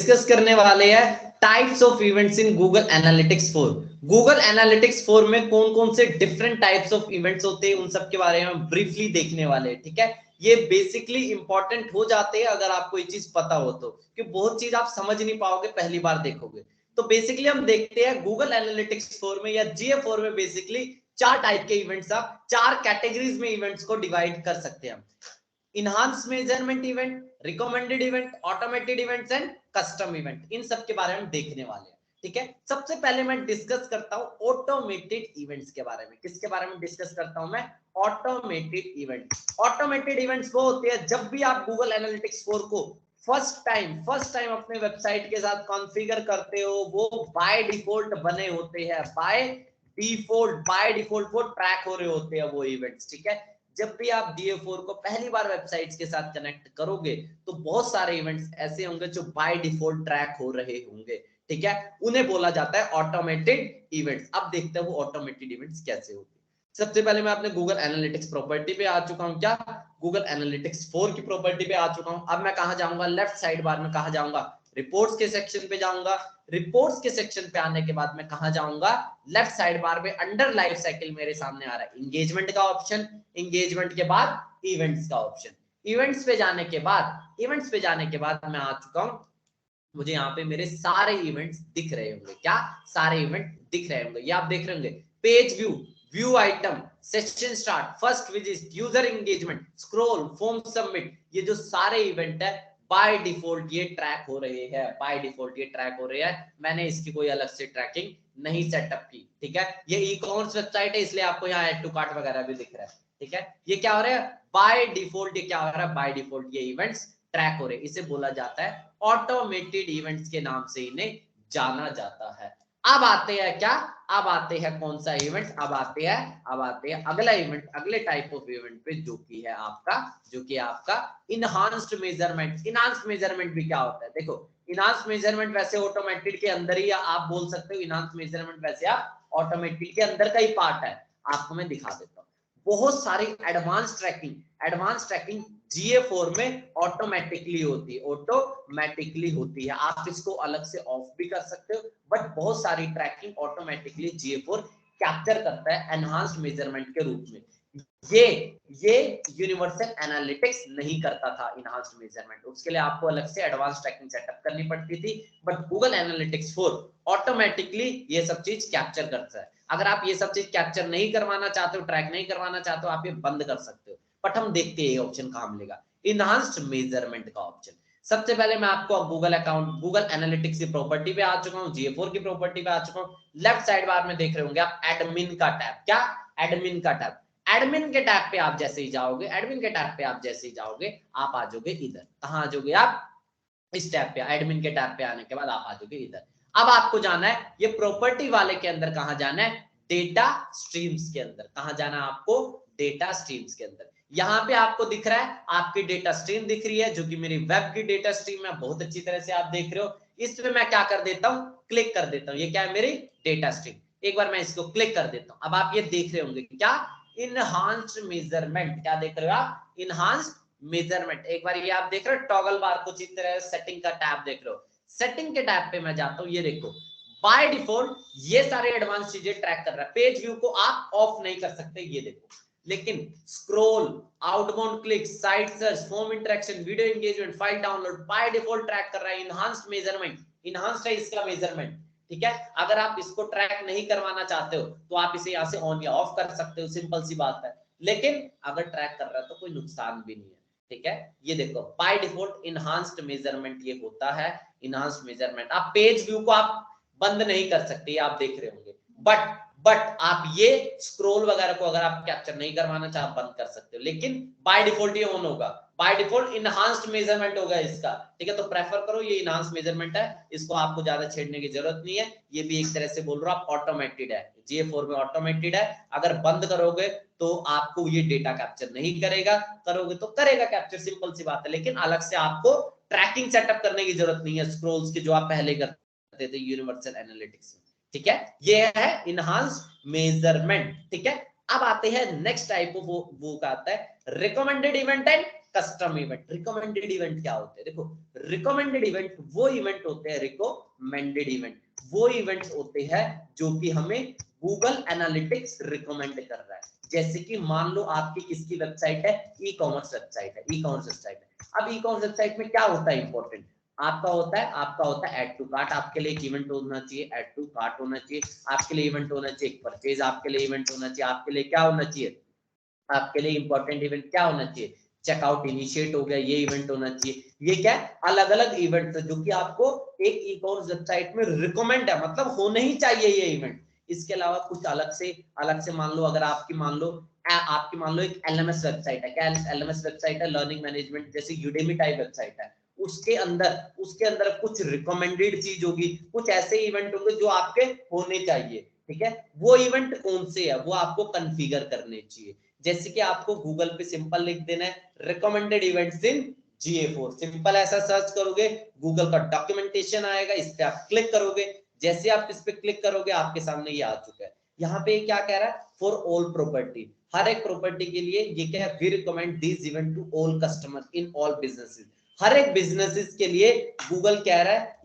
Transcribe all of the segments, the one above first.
Discuss करने वाले हैं types of events in Google analytics 4। Google analytics 4 में कौन कौन से डिफरेंट टाइप्स ऑफ इवेंट्स होते हैं उन सब के बारे में ब्रीफली देखने वाले हैं। ठीक है, ये बेसिकली इंपॉर्टेंट हो जाते हैं अगर आपको ये चीज पता हो तो, कि बहुत चीज आप समझ नहीं पाओगे पहली बार देखोगे। तो बेसिकली हम देखते हैं गूगल एनालिटिक्स 4 में या GA4 में बेसिकली 4 टाइप के इवेंट्स, आप 4 कैटेगरीज में इवेंट्स को डिवाइड कर सकते हैं। Enhanced measurement event, recommended event, automated events and custom event, इन सब के बारे में देखने वाले हैं। ठीक है, सबसे पहले मैं डिस्कस करता हूं ऑटोमेटेड इवेंट्स के बारे में। किसके बारे में डिस्कस करता हूं मैं? Automated event. ऑटोमेटेड इवेंट्स वो होते हैं जब भी आप गूगल एनालिटिक्स 4 को फर्स्ट टाइम अपने वेबसाइट के साथ कॉन्फ़िगर करते हो, वो बाय डिफॉल्ट बने होते हैं, बाय डिफॉल्ट वो ट्रैक हो रहे होते हैं वो इवेंट्स। ठीक है, जब भी आप GA4 को पहली बार वेबसाइट्स के साथ कनेक्ट करोगे तो बहुत सारे इवेंट्स ऐसे होंगे जो बाय डिफॉल्ट ट्रैक हो रहे होंगे। ठीक है, उन्हें बोला जाता है ऑटोमेटेड इवेंट्स। अब देखते हैं वो ऑटोमेटेड इवेंट्स कैसे होते हैं। सबसे पहले मैं अपने गूगल एनालिटिक्स प्रॉपर्टी पे आ चुका हूं। क्या? गूगल एनालिटिक्स 4 की प्रॉपर्टी पे आ चुका हूं। अब मैं कहां जाऊंगा? लेफ्ट साइड बार में कहां जाऊंगा? रिपोर्ट्स के सेक्शन पे जाऊंगा। रिपोर्ट्स के सेक्शन पे आने के बाद मैं कहां जाऊंगा? लेफ्ट साइड बार में अंडर लाइफ साइकिल मेरे सामने आ रहा है एंगेजमेंट का ऑप्शन। एंगेजमेंट के बाद इवेंट्स का ऑप्शन। इवेंट्स पे जाने के बाद मैं आ चुका हूं, मुझे यहाँ पे मेरे सारे इवेंट्स दिख रहे होंगे। क्या? सारे इवेंट दिख रहे होंगे। ये आप देख रहे होंगे page view, view item, session start, first visit, user engagement, scroll, form submit, ये जो सारे इवेंट है बाय डिफॉल्ट ये ट्रैक हो रहे हैं। मैंने इसकी कोई अलग से ट्रैकिंग नहीं सेटअप की। ठीक है, ये ई कॉमर्स वेबसाइट है इसलिए आपको यहाँ ऐड टू कार्ट वगैरह भी दिख रहा है। ठीक है, ये क्या हो रहा है? बाय डिफॉल्ट ये इवेंट्स ट्रैक हो रहे हैं। इसे बोला जाता है ऑटोमेटेड इवेंट्स के नाम से इन्हें जाना जाता है। अब आते हैं क्या? अब आते हैं कौन सा इवेंट? अब आते हैं अगला इवेंट, अगले टाइप ऑफ इवेंट पे जो कि आपका इनहांस्ड मेजरमेंट। इनहांस्ड मेजरमेंट भी क्या होता है? देखो, इनहांस्ड मेजरमेंट वैसे ऑटोमेटेड के अंदर ही आप बोल सकते हो, इनहांस्ड मेजरमेंट वैसे आप ऑटोमेटेड के अंदर का ही पार्ट है। आपको मैं दिखा देता हूँ। बहुत सारी एडवांस ट्रैकिंग GA4 में ऑटोमेटिकली होती है। आप इसको अलग से ऑफ भी कर सकते हो, बट बहुत सारी ट्रैकिंग ऑटोमेटिकली GA4 कैप्चर करता है एनहांस्ड मेजरमेंट के रूप में। ये यूनिवर्सल एनालिटिक्स नहीं करता था इनहांस्ड मेजरमेंट, उसके लिए आपको अलग से एडवांस ट्रैकिंग सेटअप करनी पड़ती थी। बट गूगल एनालिटिक्स 4 ऑटोमेटिकली ये सब चीज कैप्चर करता है। अगर आप ये सब चीज कैप्चर नहीं करवाना चाहते हो, ट्रैक नहीं करवाना चाहते हो, आप ये बंद कर सकते हो। बट हम देखते हैं ये ऑप्शन कहां मिलेगा, इनहांस्ड मेजरमेंट का ऑप्शन। सबसे पहले मैं आपको गूगल एनालिटिक्स की प्रॉपर्टी पे आ चुका हूं, GA4 की प्रॉपर्टी पे आ चुका हूं। लेफ्ट साइड बार में देख रहे होंगे आप एडमिन का टैब। क्या? एडमिन का टैब। एडमिन के टैब पे आप जैसे ही जाओगे, आप आ जाओगे इधर। कहां आ जाओगे आप? इस टैब पे, एडमिन के टैब पे आने के बाद आप आ जाओगे इधर। अब आपको जाना है ये प्रॉपर्टी वाले के अंदर, कहां जाना है? डेटा स्ट्रीम्स के अंदर। कहां जाना है आपको? डेटा स्ट्रीम्स के अंदर। यहां पे आपको दिख रहा है, आपकी डेटा स्ट्रीम दिख रही है जो कि मेरी वेब की डेटा स्ट्रीम है, बहुत अच्छी तरह से आप देख रहे हो। इसमें मैं क्या कर देता हूं? क्लिक कर देता हूं। ये क्या है? मेरी डेटा स्ट्रीम। एक बार मैं इसको क्लिक कर देता हूं। अब आप ये देख रहे होंगे क्या? Enhanced measurement. क्या देख रहे हो आप? Enhanced measurement. एक बार ये आप देख रहे हो टॉगल बार, कुछ इस तरह सेटिंग का टैब देख रहे हो। सेटिंग के टैब पे मैं जाता हूं, ये देखो बाय डिफॉल्ट ये सारे एडवांस चीजें ट्रैक कर रहा है। पेज व्यू को आप ऑफ नहीं कर सकते, ये देखो, लेकिन scroll, outbound click, site search, form interaction, video engagement, file download by default track कर रहा है। इनहांस्ड मेजरमेंट, इनहांस्ड है इसका मेजरमेंट। ठीक है, अगर आप इसको ट्रैक नहीं करवाना चाहते हो तो आप इसे यहां से ऑन या ऑफ कर सकते हो, सिंपल सी बात है। लेकिन अगर ट्रैक कर रहा है तो कोई नुकसान भी नहीं है। ठीक है, ये देखो बाय डिफॉल्ट इनहांस्ड मेजरमेंट ये होता है। इनहांस्ड मेजरमेंट, आप पेज व्यू को आप बंद नहीं कर सकते, आप देख रहे होंगे। बट आप ये स्क्रॉल वगैरह को अगर आप कैप्चर नहीं करवाना चाहे बंद कर सकते हो, लेकिन बाय डिफॉल्ट ये ऑन होगा। बाय डिफॉल्ट इनहांस्ड मेजरमेंट होगा इसका। ठीक है, तो प्रेफर करो, ये इनहांस्ड मेजरमेंट है, इसको आपको ज्यादा छेड़ने की जरूरत नहीं है। ये भी एक तरह से बोल रहा हूं आप ऑटोमेटेड है, GA4 में ऑटोमेटेड है। अगर बंद करोगे तो आपको ये डेटा कैप्चर नहीं करेगा, करोगे तो करेगा कैप्चर, सिंपल सी बात है। लेकिन अलग से आपको ट्रैकिंग सेटअप करने की जरूरत नहीं है स्क्रॉल्स की, जो आप पहले करते थे यूनिवर्सल एनालिटिक्स में। ठीक है, ये है इनहांस्ड मेजरमेंट। ठीक है, अब आते हैं नेक्स्ट टाइप ऑफ वो का आता है recommended event and custom event. Recommended event क्या होते हैं? देखो, रिकमेंडेड इवेंट वो इवेंट होते हैं, रिकमेंडेड इवेंट वो इवेंट्स होते हैं जो कि हमें गूगल एनालिटिक्स रिकमेंड कर रहा है। जैसे कि मान लो आपकी किसकी वेबसाइट है, ई कॉमर्स वेबसाइट है, ई कॉमर्स वेबसाइट है। अब ई कॉमर्स वेबसाइट में क्या होता है इंपॉर्टेंट, आपका होता है ऐड टू कार्ट। आपके लिए एक इवेंट होना चाहिए, ऐड टू कार्ट होना चाहिए। आपके लिए इवेंट होना चाहिए परचेज, आपके लिए इवेंट होना चाहिए। आपके लिए क्या होना चाहिए, आपके लिए इंपॉर्टेंट इवेंट क्या होना चाहिए, चेकआउट इनिशिएट हो गया, ये इवेंट होना चाहिए। ये क्या है, अलग अलग इवेंट जो कि आपको एक ई कॉमर्स वेबसाइट में रिकमेंड है, मतलब होने ही चाहिए ये इवेंट। इसके अलावा कुछ अलग से मान लो, अगर आपकी मान लो एक एलएमएस वेबसाइट है। क्या एलएमएस वेबसाइट है, लर्निंग मैनेजमेंट जैसे यूडेमी टाइप वेबसाइट है। उसके अंदर कुछ रिकमेंडेड चीज होगी, कुछ ऐसे इवेंट होंगे जो आपके होने चाहिए, ठीक है। वो इवेंट कौन से है, वो आपको कॉन्फ़िगर करने चाहिए। जैसे कि आपको गूगल पे सिंपल लिख देना है recommended events in GA4। Simple ऐसा सर्च करोगे, गूगल का डॉक्यूमेंटेशन आएगा, इस पे आप क्लिक करोगे। जैसे आप इस पे क्लिक करोगे, आपके सामने ये आ चुका है। यहाँ पे क्या कह रहा है, फॉर ऑल प्रॉपर्टी, हर एक प्रॉपर्टी के लिए ये क्या है, we recommend this event to all customer in all businesses. हर एक बिजनेसेस के लिए गूगल कह रहा है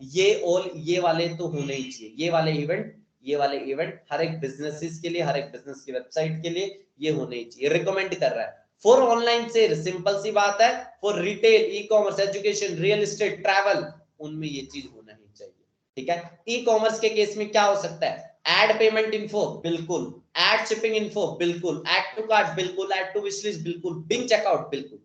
ये वाले तो होने ही चाहिए, ये वाले इवेंट हर एक बिजनेसेस के लिए, हर एक बिजनेस की वेबसाइट के लिए ये होने ही चाहिए, रिकमेंड कर रहा है। फॉर ऑनलाइन सेल, सिंपल सी बात है, for retail, e commerce, education, real estate, travel, उनमें ये चीज होना ही चाहिए, ठीक है। ई कॉमर्स के केस में क्या हो सकता है, एड पेमेंट इन्फो, बिल्कुल। एड शिपिंग इन्फो, बिल्कुल। एड टू कार्ट, बिल्कुल। एड टू विश लिस्ट, बिल्कुल। बिंग चेकआउट, बिल्कुल।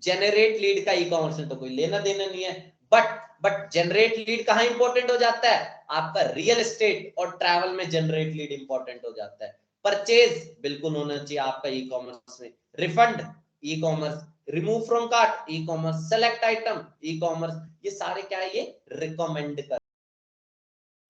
जेनरेट लीड का ई कॉमर्स में तो कोई लेना देना नहीं है, बट जेनरेट लीड कहां इंपॉर्टेंट हो जाता है, आपका रियल एस्टेट और ट्रैवल में जेनरेट लीड इंपॉर्टेंट हो जाता है। परचेज बिल्कुल होना चाहिए आपका ई कॉमर्स में। Refund e commerce, remove from cart e commerce, select item e commerce, ये सारे क्या है, ये रिकमेंड कर।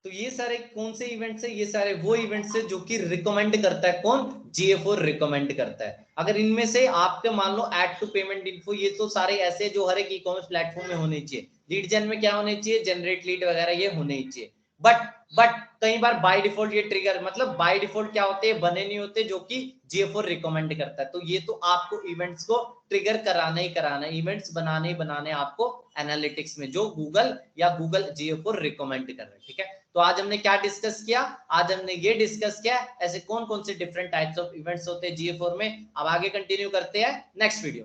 तो ये सारे कौन से इवेंट्स है, ये सारे वो इवेंट्स है जो कि रिकमेंड करता है, कौन, GA4 रिकमेंड करता है। अगर इनमें से आपके मान लो ऐड टू पेमेंट इन्फो, ये तो सारे ऐसे जो हर एक ई कॉमर्स प्लेटफॉर्म में होने चाहिए। लीड जेन में क्या होने चाहिए, जनरेट लीड वगैरह ये होने ही चाहिए। बट कई बार बाय डिफॉल्ट ये ट्रिगर, मतलब बाय डिफॉल्ट क्या होते हैं, बने नहीं होते, जो कि GA4 रिकमेंड करता है। तो ये तो आपको इवेंट्स को ट्रिगर कराना ही कराना, इवेंट्स बनाने ही बनाने आपको एनालिटिक्स में, जो गूगल या गूगल GA4 रिकमेंड कर रहे हैं, ठीक है। तो आज हमने क्या डिस्कस किया, आज हमने ये डिस्कस किया ऐसे कौन कौन से डिफरेंट टाइप्स ऑफ इवेंट्स होते हैं GA4 में। अब आगे कंटिन्यू करते हैं नेक्स्ट वीडियो।